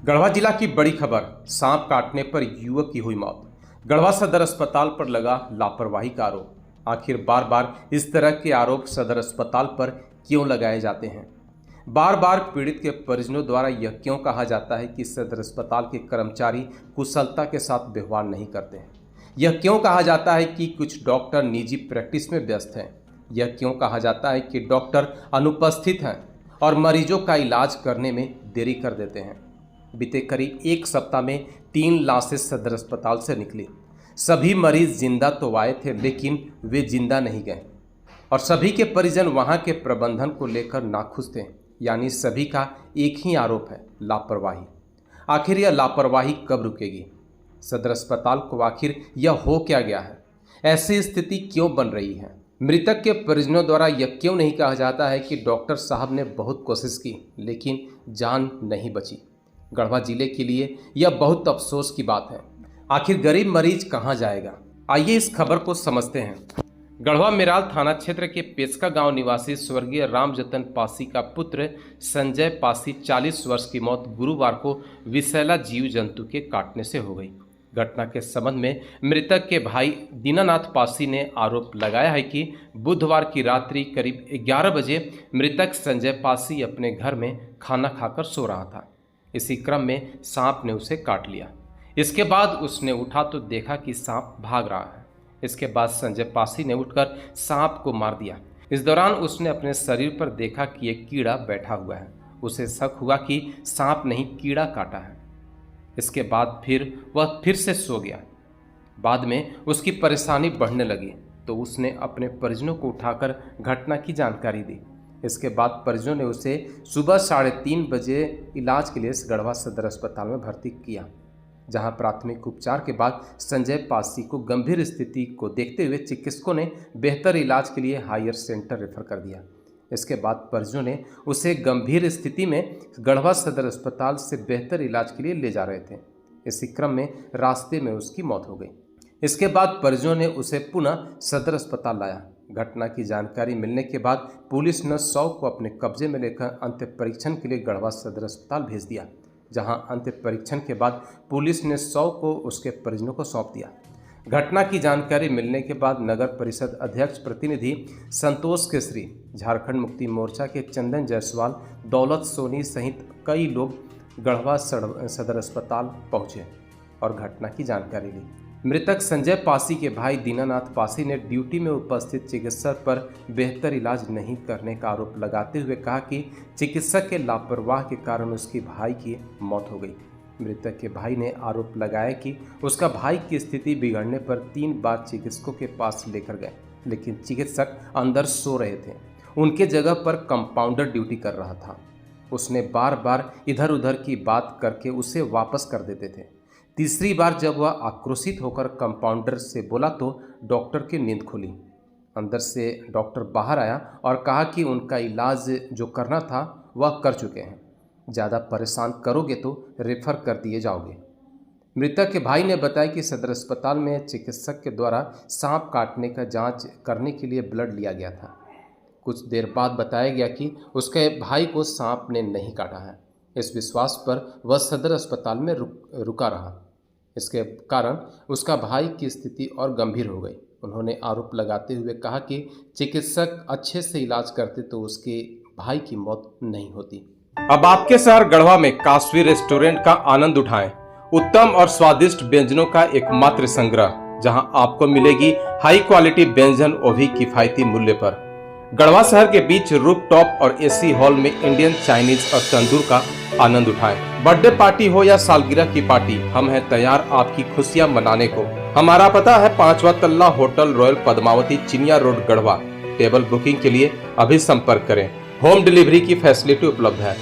गढ़वा जिला की बड़ी खबर, सांप काटने पर युवक की हुई मौत। गढ़वा सदर अस्पताल पर लगा लापरवाही का आरोप। आखिर बार बार इस तरह के आरोप सदर अस्पताल पर क्यों लगाए जाते हैं? बार बार पीड़ित के परिजनों द्वारा यह क्यों कहा जाता है कि सदर अस्पताल के कर्मचारी कुशलता के साथ व्यवहार नहीं करते हैं? यह क्यों कहा जाता है कि कुछ डॉक्टर निजी प्रैक्टिस में व्यस्त हैं? यह क्यों कहा जाता है कि डॉक्टर अनुपस्थित हैं और मरीजों का इलाज करने में देरी कर देते हैं? बीते करीब एक सप्ताह में 3 लाशें सदर अस्पताल से निकली। सभी मरीज जिंदा तो आए थे, लेकिन वे जिंदा नहीं गए और सभी के परिजन वहां के प्रबंधन को लेकर नाखुश थे। यानी सभी का एक ही आरोप है, लापरवाही। आखिर यह लापरवाही कब रुकेगी? सदर अस्पताल को आखिर यह हो क्या गया है? ऐसी स्थिति क्यों बन रही है? मृतक के परिजनों द्वारा यह क्यों नहीं कहा जाता है कि डॉक्टर साहब ने बहुत कोशिश की लेकिन जान नहीं बची? गढ़वा जिले के लिए यह बहुत अफसोस की बात है। आखिर गरीब मरीज कहां जाएगा? आइए इस खबर को समझते हैं। गढ़वा मेराल थाना क्षेत्र के पेचका गांव निवासी स्वर्गीय रामजतन पासी का पुत्र संजय पासी 40 वर्ष की मौत गुरुवार को विषैला जीव जंतु के काटने से हो गई। घटना के संबंध में मृतक के भाई दीनानाथ पासी ने आरोप लगाया है कि बुधवार की रात्रि करीब 11 बजे मृतक संजय पासी अपने घर में खाना खाकर सो रहा था। इसी क्रम में सांप ने उसे काट लिया। इसके बाद उसने उठा तो देखा कि सांप भाग रहा है। इसके बाद संजय पासी ने उठकर सांप को मार दिया। इस दौरान उसने अपने शरीर पर देखा कि एक कीड़ा बैठा हुआ है। उसे शक हुआ कि सांप नहीं, कीड़ा काटा है। इसके बाद वह फिर से सो गया। बाद में उसकी परेशानी बढ़ने लगी तो उसने अपने परिजनों को उठाकर घटना की जानकारी दी। इसके बाद परिजनों ने उसे सुबह 3:30 बजे इलाज के लिए गढ़वा सदर अस्पताल में भर्ती किया, जहां प्राथमिक उपचार के बाद संजय पासी को गंभीर स्थिति को देखते हुए चिकित्सकों ने बेहतर इलाज के लिए हायर सेंटर रेफर कर दिया। इसके बाद परिजनों ने उसे गंभीर स्थिति में गढ़वा सदर अस्पताल से बेहतर इलाज के लिए ले जा रहे थे। इसी क्रम में रास्ते में उसकी मौत हो गई। इसके बाद परिजनों ने उसे पुनः सदर अस्पताल लाया। घटना की जानकारी मिलने के बाद पुलिस ने शव को अपने कब्जे में लेकर अंत्य परीक्षण के लिए गढ़वा सदर अस्पताल भेज दिया, जहां अंत्य परीक्षण के बाद पुलिस ने शव को उसके परिजनों को सौंप दिया। घटना की जानकारी मिलने के बाद नगर परिषद अध्यक्ष प्रतिनिधि संतोष केसरी, झारखंड मुक्ति मोर्चा के चंदन जायसवाल, दौलत सोनी सहित कई लोग गढ़वा सदर अस्पताल पहुंचे और घटना की जानकारी ली। मृतक संजय पासी के भाई दीनानाथ पासी ने ड्यूटी में उपस्थित चिकित्सक पर बेहतर इलाज नहीं करने का आरोप लगाते हुए कहा कि चिकित्सक के लापरवाह के कारण उसके भाई की मौत हो गई। मृतक के भाई ने आरोप लगाया कि उसका भाई की स्थिति बिगड़ने पर 3 बार चिकित्सकों के पास लेकर गए, लेकिन चिकित्सक अंदर सो रहे थे। उनके जगह पर कंपाउंडर ड्यूटी कर रहा था। उसने बार बार इधर उधर की बात करके उसे वापस कर देते थे। तीसरी बार जब वह आक्रोशित होकर कंपाउंडर से बोला तो डॉक्टर की नींद खुली। अंदर से डॉक्टर बाहर आया और कहा कि उनका इलाज जो करना था वह कर चुके हैं, ज़्यादा परेशान करोगे तो रेफर कर दिए जाओगे। मृतक के भाई ने बताया कि सदर अस्पताल में चिकित्सक के द्वारा सांप काटने का जांच करने के लिए ब्लड लिया गया था। कुछ देर बाद बताया गया कि उसके भाई को सांप ने नहीं काटा है। इस विश्वास पर वह सदर अस्पताल में रुका रहा। इसके कारण उसका भाई की स्थिति और गंभीर हो गई। उन्होंने आरोप लगाते हुए कहा कि चिकित्सक अच्छे से इलाज करते तो उसके भाई की मौत नहीं होती। अब आपके शहर गढ़वा में काशवी रेस्टोरेंट का आनंद उठाएं। उत्तम और स्वादिष्ट व्यंजनों का एकमात्र संग्रह, जहां आपको मिलेगी हाई क्वालिटी व्यंजन, वो भी किफायती मूल्य पर। गढ़वा शहर के बीच रूफटॉप और एसी हॉल में इंडियन, चाइनीज और तंदूर का आनंद उठाएं। बर्थडे पार्टी हो या सालगिरह की पार्टी, हम हैं तैयार आपकी खुशियां मनाने को। हमारा पता है 5वां तल्ला होटल रॉयल पद्मावती, चिनिया रोड, गढ़वा। टेबल बुकिंग के लिए अभी संपर्क करें। होम डिलीवरी की फैसिलिटी उपलब्ध है।